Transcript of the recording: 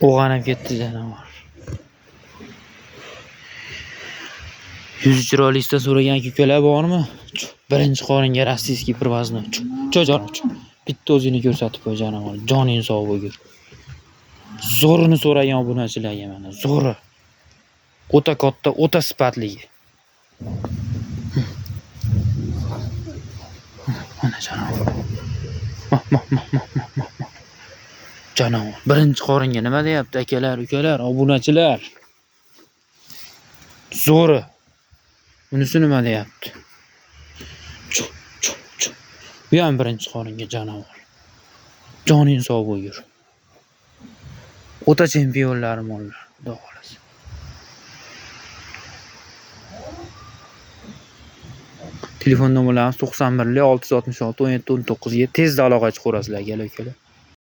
Uyg'onib ketdi janovar. Yuzi chiroylisdan so'ragan ukalar bormi? Birinchi qoringa rossiyskiy pirvazni. Jo'jonim. Bitta o'zini ko'rsatib qo'y janovar. Joning sog' bo'lgur. Zo'rini so'ragan obunachilarga mana, zo'ri. O'ta katta, o'ta sifatligi. Mana janovar. Janovar. Birinchi qoringa nima deyapti akalar, ukalar, obunachilar? Zo'ri. Bunisi nima deyapti? Bu ham birinchi qoringa janovar. Joning sog' bo'lgur. O'ta chempionlarim onlar, xudo xolasa. Telefon nomerlarimiz 91 666 17 19 ga tezda aloqa chiqarasizlar, akalar.